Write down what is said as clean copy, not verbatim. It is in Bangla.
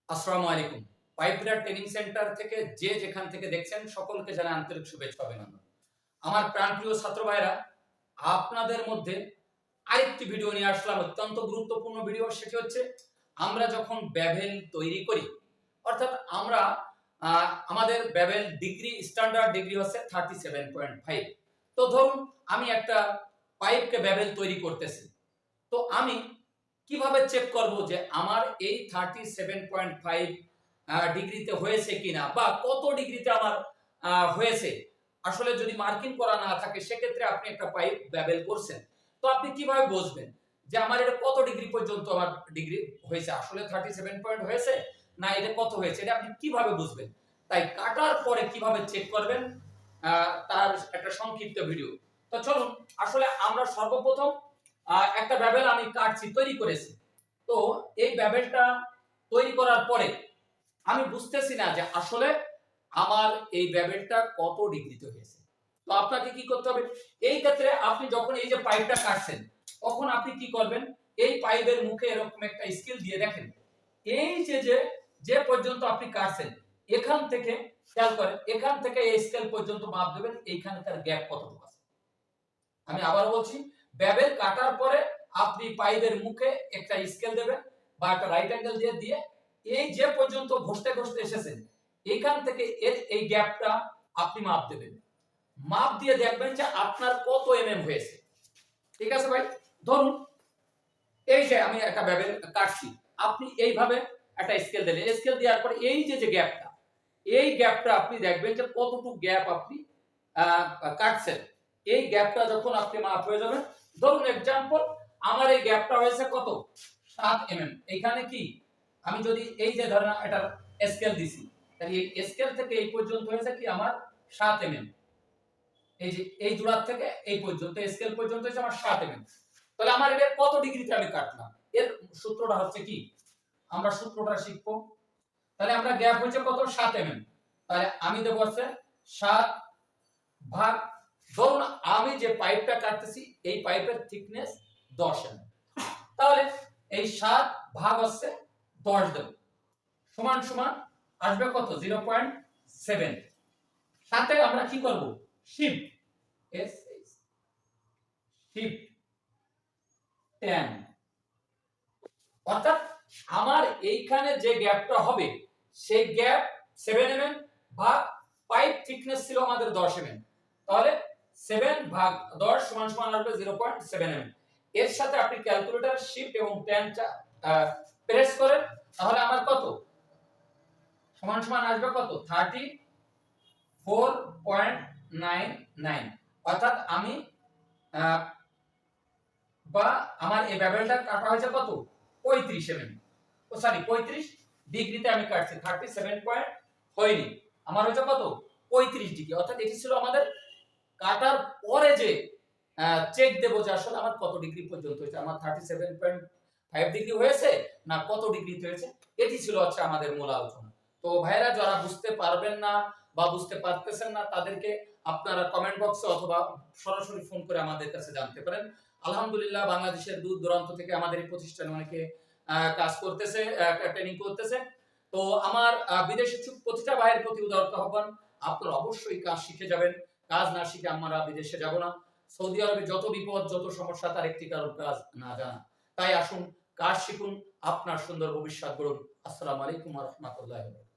আসসালামু আলাইকুম। পাইপলার ট্রেনিং সেন্টার থেকে যে যেখান থেকে দেখছেন সকলকে জানাই আন্তরিক শুভেচ্ছা অভিনন্দন। আমার প্রাণপ্রিয় ছাত্র ভাইরা, আপনাদের মধ্যে আরেকটি ভিডিও নিয়ে আসলাম, অত্যন্ত গুরুত্বপূর্ণ ভিডিও। সেটি হচ্ছে আমরা যখন ব্যাভেল তৈরি করি, অর্থাৎ আমরা আমাদের ব্যাভেল ডিগ্রি, স্ট্যান্ডার্ড ডিগ্রি হচ্ছে 37.5। তো ধরুন আমি একটা পাইপকে ব্যাভেল তৈরি করতেছি। তো আমি কিভাবে চেক করব যে আমার এই 37.5 ডিগ্রিতে হয়েছে কিনা, বা কত ডিগ্রিতে আমার হয়েছে। আসলে যদি মার্কিং করা না থাকে সেক্ষেত্রে আপনি একটা পাইপ ব্যাবেল করছেন, তো আপনি কিভাবে বুঝবেন যে আমার এটা কত ডিগ্রি পর্যন্ত আমার ডিগ্রি হয়েছে, আসলে 37 পয়েন্ট হয়েছে না এটা কত হয়েছে, এটা আপনি কিভাবে বুঝবেন? তাই কাটার পরে কিভাবে চেক করবেন তার একটা সংক্ষিপ্ত ভিডিও। তো চলুন, আসলে আমরা সর্বপ্রথম একটা ব্যাবেল আমি কাটছি, তৈরি করেছি। তো এই ব্যাবেলটা তৈরি করার পরে আমি বুঝতেছি না যে আসলে আমার এই ব্যাবেলটা কত ডিগ্রিতে হয়েছে। তো আপনাকে কি করতে হবে? এই ক্ষেত্রে আপনি যখন এই যে পাইপটা কাটছেন, তখন আপনি কি করবেন? এই পাইপের মুখে এরকম একটা স্কেল দিয়ে দেখেন, এই যে যে যে পর্যন্ত আপনি কাটছেন, এখান থেকে খেয়াল করেন, এখান থেকে এই স্কেল পর্যন্ত মাপ দেবেন এইখানকার গ্যাপ কতটুকু আছে। আমি আবার বলছি, ব্যাবেল কাটার পরে আপনি পাইপের মুখে একটা স্কেল দেবেন বা একটা রাইট অ্যাঙ্গেল দিয়ে এই যে পর্যন্ত ঘষতে ঘষতে এসেছেন, এখান থেকে এর এই গ্যাপটা আপনি মাপ দেবেন। মাপ দিয়ে দেখবেন যে আপনার কত এমএম হয়েছে। ঠিক আছে ভাই? ধরুন এই যে আমি একটা ব্যাবেল কাটছি, আপনি এইভাবে একটা স্কেল দিলেন, স্কেল দেওয়ার পরে এই যে যে গ্যাপটা, এই গ্যাপটা আপনি দেখবেন যে কতটুকু গ্যাপ আপনি কাটছেন। এই গ্যাপটা যখন আপনি মাপ হয়ে যাবেন, ধরুন এক্সাম্পল আমার এই গ্যাপটা হয়েছে কত, 7 এমএম। এইখানে কি আমি যদি এই যে ধরেন এটা স্কেল দিছি, তাহলে এই স্কেল থেকে এই পর্যন্ত হয়েছে কি আমার 7 এমএম। এই যে এই জোড়া থেকে এই পর্যন্ত স্কেল পর্যন্ত হচ্ছে আমার 7 এমএম। তাহলে আমার এটা কত ডিগ্রিতে আমি কাটলাম? এর সূত্রটা হচ্ছে কি, আমরা সূত্রটা শিখবো। তাহলে আমরা গ্যাপ হচ্ছে কত, 7 এমএম। তাহলে আমি দেব হচ্ছে 7 ভাগ, ধরুন আমি যে পাইপটা কাটতেছি এই পাইপের থিকনেস 10 এমএম। তাহলে এই 7 ভাগ হচ্ছে 10 দেব, সমান সমান আসবে কত, 0.7। সাথে আমরা কি করব, শিফট এস শিফট 10, অর্থাৎ আমার এইখানে যে গ্যাপটা হবে সেই গ্যাপ 7 এমএম ভাগ পাইপ থিকনেস ছিল আমাদের 10 এমএম। তাহলে 7 ভাগ 10 সমান সমান আসবে 0.7 এমএম। এর সাথে আপনি ক্যালকুলেটর শিফট এবং 10 টা প্রেস করেন, তাহলে আমার কত সমান সমান আসবে কত, 34.99। অর্থাৎ আমি বা আমার এই ব্যাবেলটা কাটা হয়েছে কত, 35 এমএম। ও সরি 35 ডিগ্রিতে আমি কাটছি, 37 পয়েন্ট হয়নি, আমার হয়েছে কত, 35 ডিগ্রি। অর্থাৎ এটি ছিল আমাদের কাটার পরে যে চেক দেব যে আসলে আমার কত ডিগ্রি পর্যন্ত হয়েছে, আমার 37.5 ডিগ্রি হয়েছে না কত ডিগ্রিতে হয়েছে। এটি ছিল হচ্ছে আমাদের মূল আলোচনা। তো ভাইরা যারা বুঝতে পারবেন না বা বুঝতে পারতেছেন না, তাদেরকে আপনারা কমেন্ট বক্সে অথবা সরাসরি ফোন করে আমাদের কাছে জানতে পারেন। আলহামদুলিল্লাহ, বাংলাদেশের দূর দূরান্ত থেকে আমাদের এই প্রতিষ্ঠানে অনেকে কাজ করতেছে, ট্রেনিং করতেছে। তো আমার বিদেশ ইচ্ছুক প্রতিটা ভাইয়ের প্রতি উদারত আহ্বান, আপনারা অবশ্যই কাজ শিখে যাবেন। কাজ না শিখে আমরা বিদেশে যাব না। সৌদি আরবে যত বিপদ যত সমস্যা, তার একটি কারণ কাজ না জানা। তাই আসুন কাজ শিখুন, আপনার সুন্দর ভবিষ্যৎ গড়ুন। আসসালামু আলাইকুম ওয়া রাহমাতুল্লাহি ওয়া বারাকাতুহু।